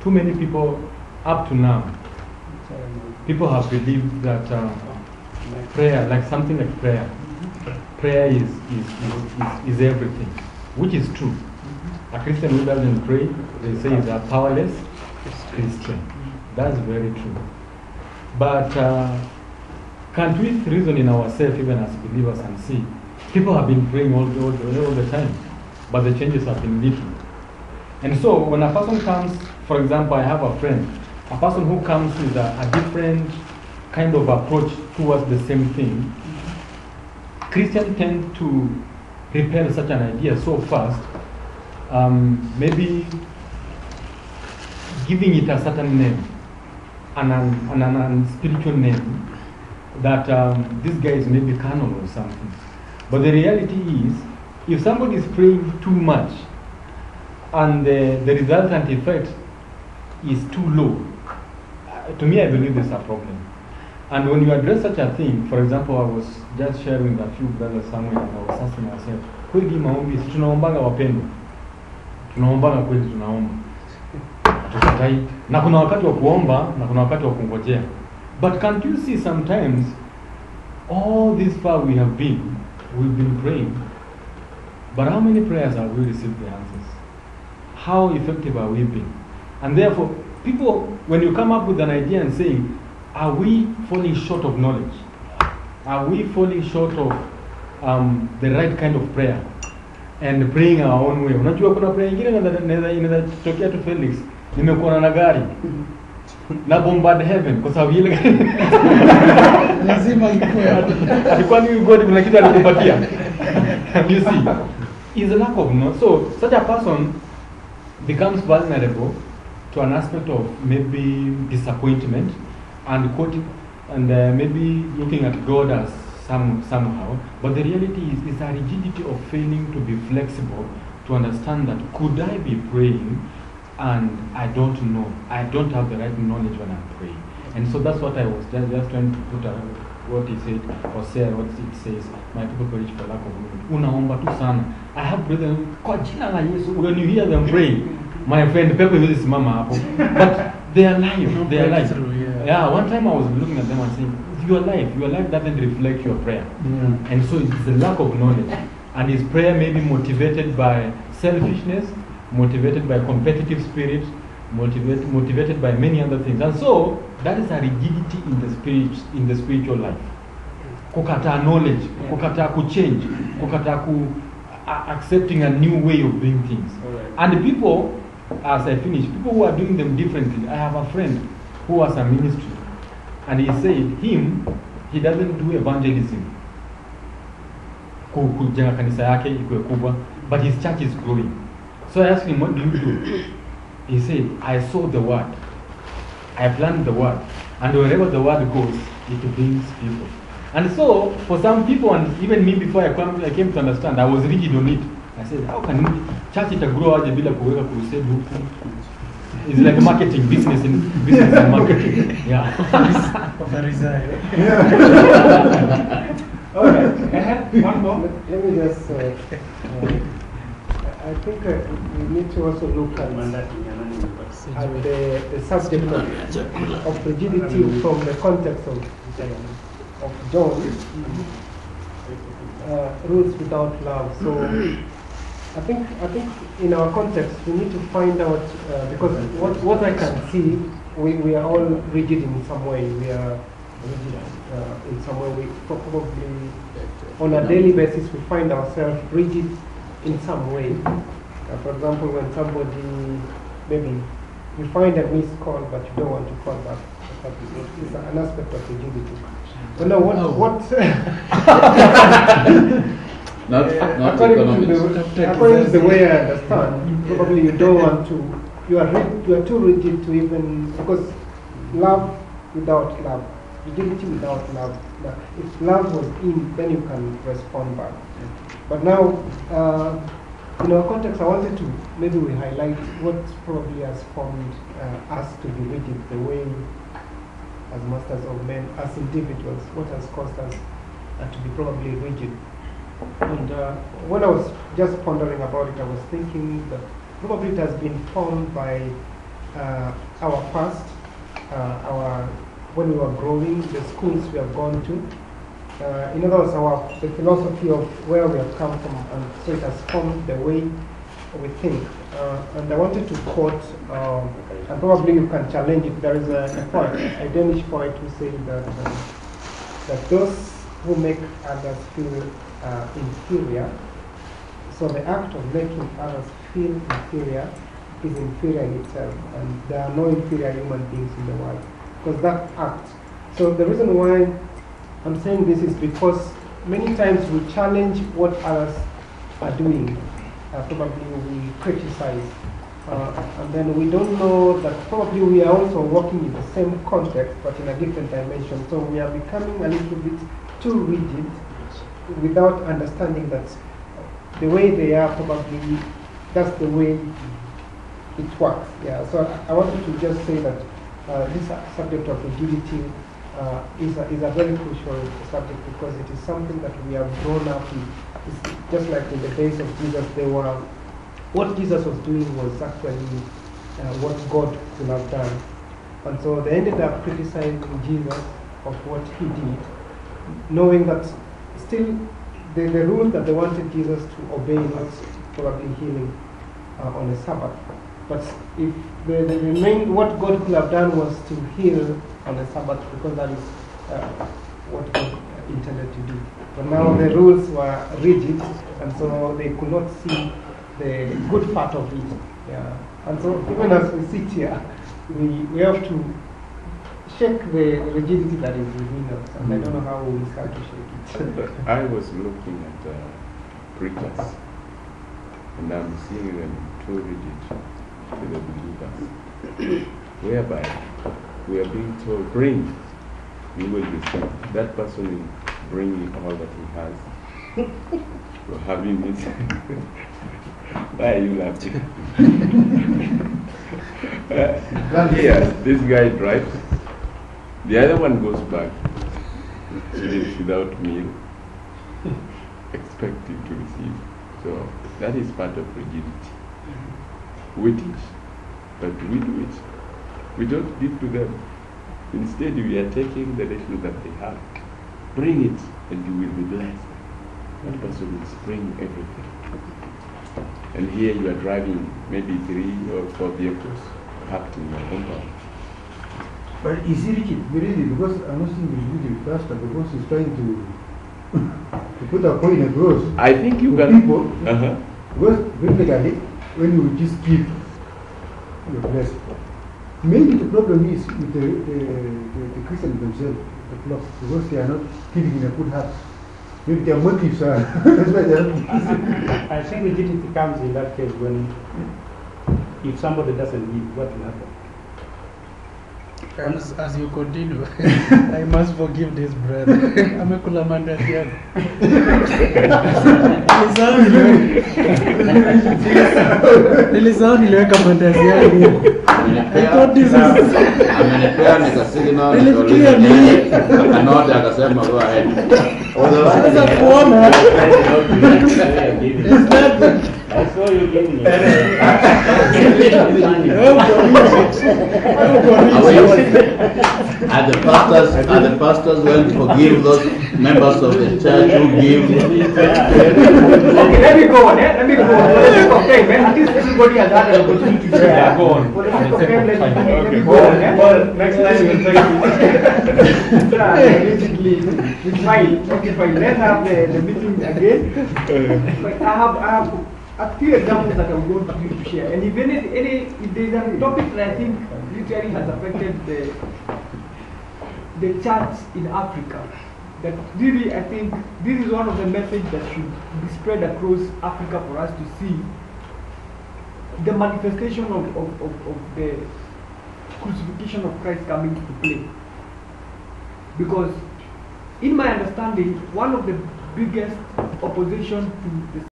too many people, up to now, people have believed that prayer, like something like prayer is everything, which is true. A Christian who doesn't pray, they say is a powerless Christian. That's very true. But can't we reason in ourselves, even as believers, and see people have been praying all the time, but the changes have been little. And so when a person comes, for example, I have a friend, a person who comes with a different kind of approach towards the same thing, Christians tend to repel such an idea so fast, maybe giving it a certain name, an unspiritual name, that this guy is maybe carnal or something. But the reality is, if somebody is praying too much and the resultant effect is too low, to me I believe there's a problem. And when you address such a thing, for example, I was just sharing with a few brothers somewhere and I was asking myself, kweli maombi, si tunaombanga wapendwa? Tunaombanga kweli, tunaomba. Hatukatai. Na kuna wakati wa kuomba, na kuna wakati wa kungojea. But can't you see sometimes, all this far we've been praying, but how many prayers have we received the answers? How effective are we being? And therefore, people, when you come up with an idea and saying, are we falling short of knowledge? Are we falling short of the right kind of prayer? And praying our own way. Unajua kuna prayer ingine inaweza tokea tu Felix, nimekuwa na gari na bombard heaven kwa sababu ile lazima ikuwe alikuwa ni God kuna kitu alikupatia. You see, is a lack of knowledge. So such a person becomes vulnerable to an aspect of maybe disappointment and maybe looking at God as somehow. But the reality is a rigidity of failing to be flexible to understand that could I be praying and I don't know. I don't have the right knowledge when I'm praying. And so that's what I was just trying to put what he said, or say what it says, my people perish for lack of knowledge. Unaomba tu sana. I have brethren, kwa jina la Yesu, when you hear them praying, my friend, people use mama hapo. But they are alive. They are alive. Yeah, one time I was looking at them and saying, your life doesn't reflect your prayer. Yeah. And so it's a lack of knowledge. And his prayer may be motivated by selfishness, motivated by competitive spirit, motivated by many other things. And so that is a rigidity in the spiritual life. Kukata knowledge, kukata change, kukata accepting a new way of doing things. And the people, as I finish, people who are doing them differently. I have a friend who has a ministry, and he said he doesn't do evangelism. Kujenga kanisa yake ikuwe kubwa, but his church is growing. So I asked him, what do you do? He said, I sow the word. I plant the word. And wherever the word goes, it brings people. And so, for some people, and even me before I came to understand, I was rigid on it. I said, how can church grow aje bila kuweka crusade huku? It's like marketing, business and marketing. Yeah. All right. One more. Let me just. I think we need to also look at the subject of rigidity from the context of John. Rules without love. So I think in our context we need to find out because what I can see, we are all rigid in some way. We are rigid in some way. We probably on a daily basis we find ourselves rigid in some way. For example, when somebody maybe you find a missed call but you don't want to call back, it's an aspect of rigidity. But now what according to the way I understand, probably you don't want to. You are too rigid to even, because love without love, rigidity without love. If love was in, then you can respond back. But now, in our context, I wanted to maybe we highlight what probably has formed us to be rigid, the way as masters of men, as individuals, what has caused us to be probably rigid. And when I was just pondering about it, I was thinking that probably it has been formed by our past, when we were growing, the schools we have gone to. In other words, the philosophy of where we have come from, and so it has formed the way we think. And I wanted to quote, and probably you can challenge it. There is a poet, a Danish poet, who says that those who make others feel inferior, so the act of making others feel inferior is inferior in itself, and there are no inferior human beings in the world, because that act. So the reason why I'm saying this is because many times we challenge what others are doing. Probably we criticize, and then we don't know that probably we are also working in the same context but in a different dimension. So we are becoming a little bit too rigid without understanding that the way they are, probably that's the way it works. Yeah. So I wanted to just say that this subject of rigidity is a very crucial subject, because it is something that we have grown up with. It's just like in the days of Jesus, what Jesus was doing was actually what God could have done. And so they ended up criticizing Jesus of what he did, knowing that still the rule that they wanted Jesus to obey was probably healing on a Sabbath. But if the main, what God could have done was to heal on the Sabbath, because that is what God intended to do. But now the rules were rigid, and so they could not see the good part of it. Yeah. And so even as we sit here, we have to shake the rigidity that is within us, and I don't know how we start to shake it. I was looking at preachers, and I'm seeing them too rigid to the believers, whereby we are being told, bring, you will receive. That person will bring you all that he has. So having it, why are you laughing? Here, this guy drives, the other one goes back, without meal, expecting to receive. So that is part of rigidity. We teach, but we do it. We don't give to them. Instead, we are taking the little that they have. Bring it, and you will be blessed. That person will bring everything. And here you are driving maybe 3 or 4 vehicles parked in your compound. But is he rigid? Really, because I'm not seeing the rigid pastor, because he's trying to put a point across. I think you to can. People, because biblically, when you just give, you're blessed. Maybe the problem is with the Christians themselves, the flock, because they are not giving in a good heart. Maybe their motives are. That's why they are not. I think rigidity comes in that case when, if somebody doesn't give, what will happen? As you continue, I must forgive this brother. Amekula mandasiani. Nilisahau niliweka mandasiani. I thought this is. Amenipea nikasignal. Nilifikiria ni. Akanoda akasema go ahead. Sasa kuona. It's not. I saw you giving And the pastors will forgive those members of the church who give. Okay, let me go on. Let me go on. For the sake of time, at least everybody has had an opportunity to share. Go on. For the sake of time, let me go on. Well, next time we'll try to. It's fine. Okay, fine. Let's have the meeting again. But I have a few examples that I'm going to share. And if there's a topic that I think literally has affected the church in Africa, that really I think this is one of the messages that should be spread across Africa for us to see the manifestation of the crucifixion of Christ coming into play. Because in my understanding, one of the biggest opposition to the